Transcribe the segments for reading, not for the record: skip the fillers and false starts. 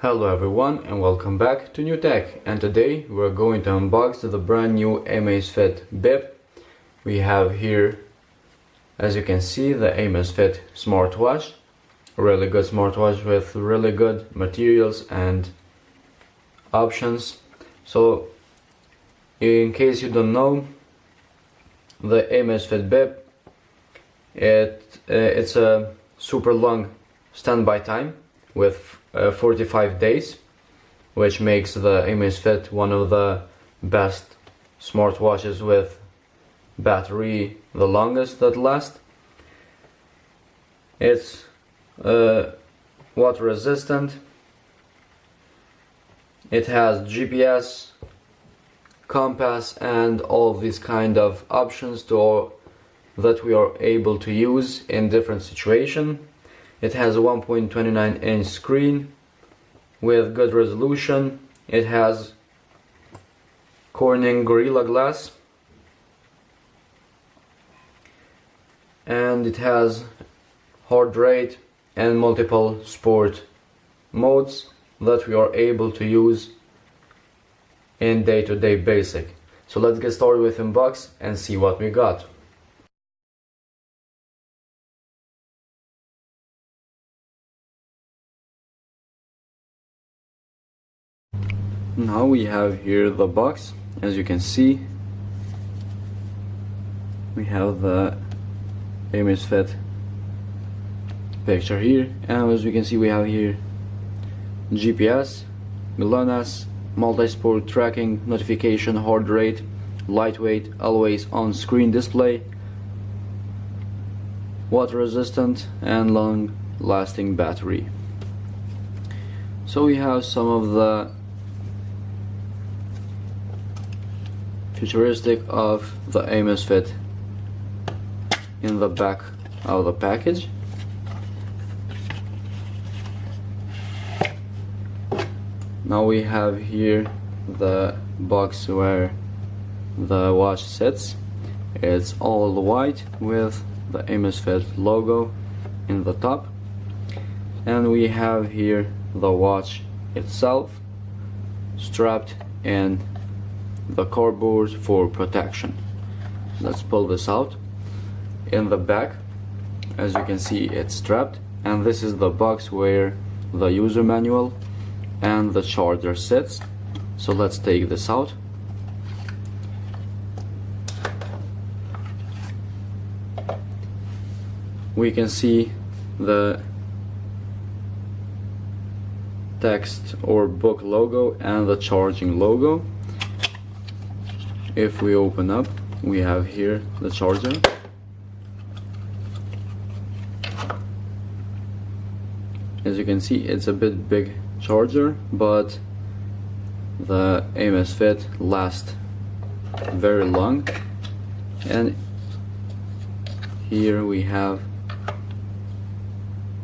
Hello everyone and welcome back to New Tech, and today we're going to unbox the brand new Amazfit bip. We have here, as you can see, the Amazfit smartwatch. A really good smartwatch with really good materials and options. So in case you don't know, the Amazfit bip, it's a super long standby time with 45 days, which makes the Amazfit one of the best smartwatches with battery the longest that lasts. It's water resistant. It has GPS, compass, and all these kind of options that we are able to use in different situations. It has a 1.29 inch screen with good resolution. It has Corning Gorilla Glass, and it has heart rate and multiple sport modes that we are able to use in day-to-day basic. So let's get started with Unbox and see what we got. Now we have here the box. As you can see, we have the Amazfit picture here, and as you can see we have here GPS, GLONASS, multi-sport tracking, notification, heart rate, lightweight, always on screen display, water resistant, and long lasting battery. So we have some of the futuristic of the Amazfit in the back of the package. Now we have here the box where the watch sits. It's all white with the Amazfit logo in the top, and we have here the watch itself strapped in the cardboard for protection. Let's pull this out. In the back, as you can see, it's strapped, and this is the box where the user manual and the charger sits. So let's take this out. We can see the text or book logo and the charging logo. If we open up, we have here the charger. As you can see, it's a bit big charger, but the Amazfit lasts very long. And here we have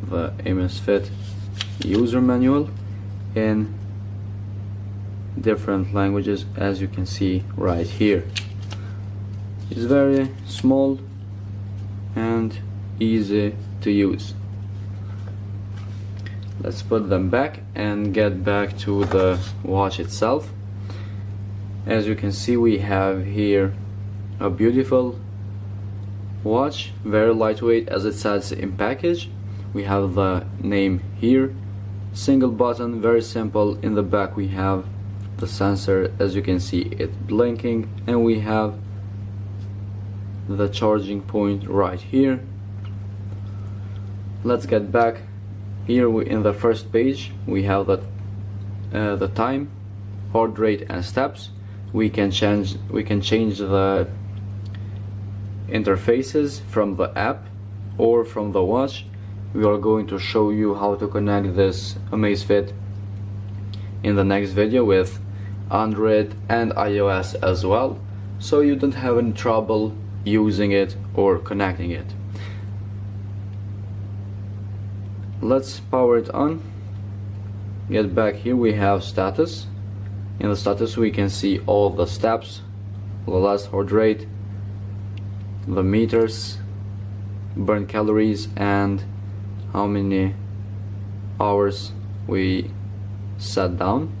the Amazfit user manual in different languages, as you can see right here. It's very small and easy to use. Let's put them back and get back to the watch itself. As you can see, we have here a beautiful watch, very lightweight as it says in package. We have the name here, single button, very simple. In the back we have the sensor, as you can see it's blinking, and we have the charging point right here. Let's get back. Here in the first page we have the time, heart rate, and steps. We can change the interfaces from the app or from the watch. We are going to show you how to connect this Amazfit in the next video with Android and iOS as well, so you don't have any trouble using it or connecting it. Let's power it on. Get back here, we have status. In the status we can see all the steps, the last heart rate, the meters, burn calories, and how many hours we set down.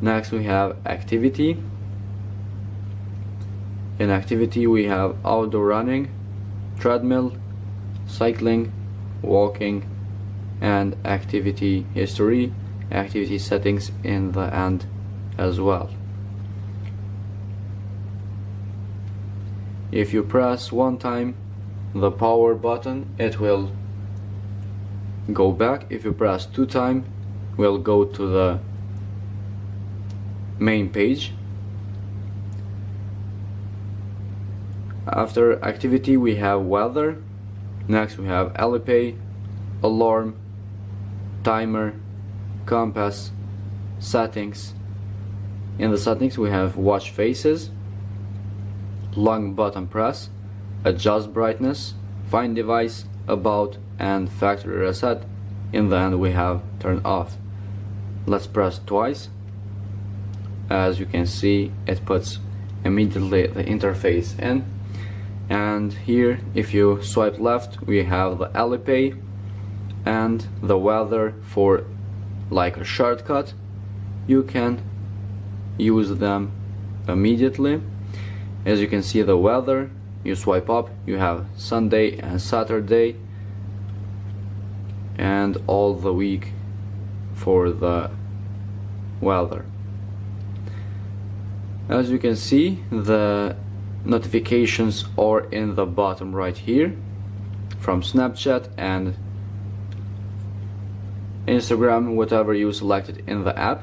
Next we have activity. In activity we have outdoor running, treadmill, cycling, walking, and activity history, activity settings in the end as well. If you press one time the power button, it will go back. If you press two times, we'll go to the main page. After activity we have weather. Next we have Alipay, alarm, timer, compass, settings. In the settings we have watch faces, long button press, adjust brightness, find device, about, and factory reset. In the end we have turn off. Let's press twice. As you can see, it puts immediately the interface in. And here, if you swipe left, we have the Alipay and the weather for like a shortcut. You can use them immediately. As you can see, the weather, you swipe up, you have Sunday and Saturday and all the week for the weather. As you can see, the notifications are in the bottom right here from Snapchat and Instagram, whatever you selected in the app.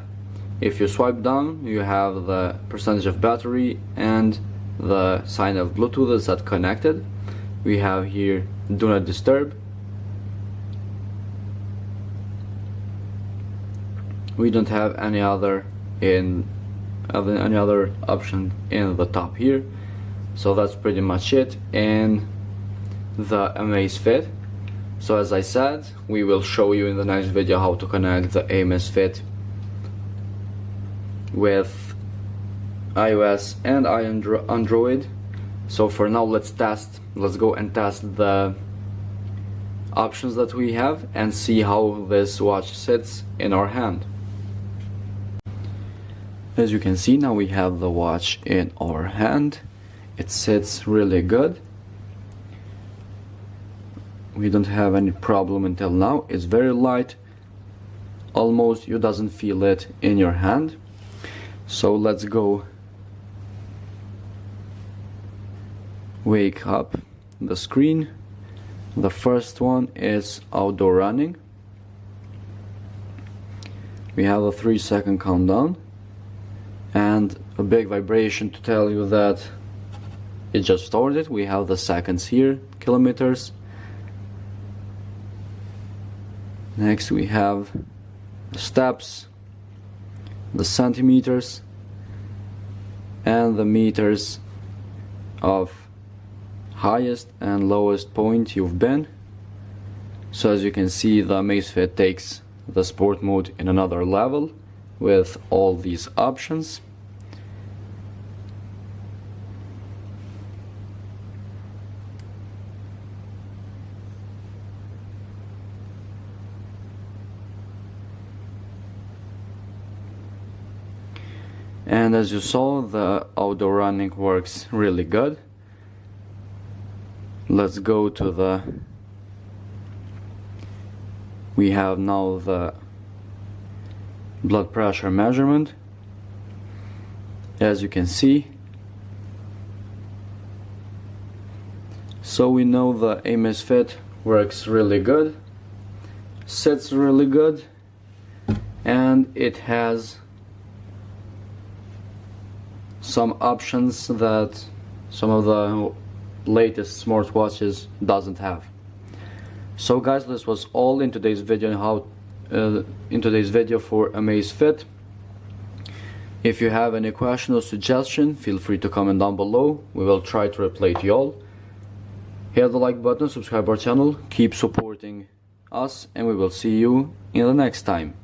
If you swipe down, you have the percentage of battery and the sign of Bluetooth is that connected. We have here do not disturb. We don't have any other option in the top here. So that's pretty much it in the Amazfit. So as I said, we will show you in the next video how to connect the Amazfit with iOS and Android. So for now, let's go and test the options that we have and see how this watch sits in our hand. As you can see, now we have the watch in our hand. It sits really good. We don't have any problem until now. It's very light. Almost you doesn't feel it in your hand. So let's go wake up the screen. The first one is outdoor running. We have a 3-second countdown and a big vibration to tell you that it just started. We have the seconds here, kilometers. Next we have the steps, the centimeters, and the meters of highest and lowest point you've been. So as you can see, the Amazfit takes the sport mode in another level with all these options. And as you saw, the outdoor running works really good. Let's go to the... We have now the blood pressure measurement. As you can see. So we know the Amazfit works really good, sits really good, and it has some options that some of the latest smartwatches doesn't have. So guys, this was all in today's video for Amazfit. If you have any question or suggestion, feel free to comment down below. We will try to reply to you all. Hit the like button, subscribe our channel, keep supporting us, and we will see you in the next time.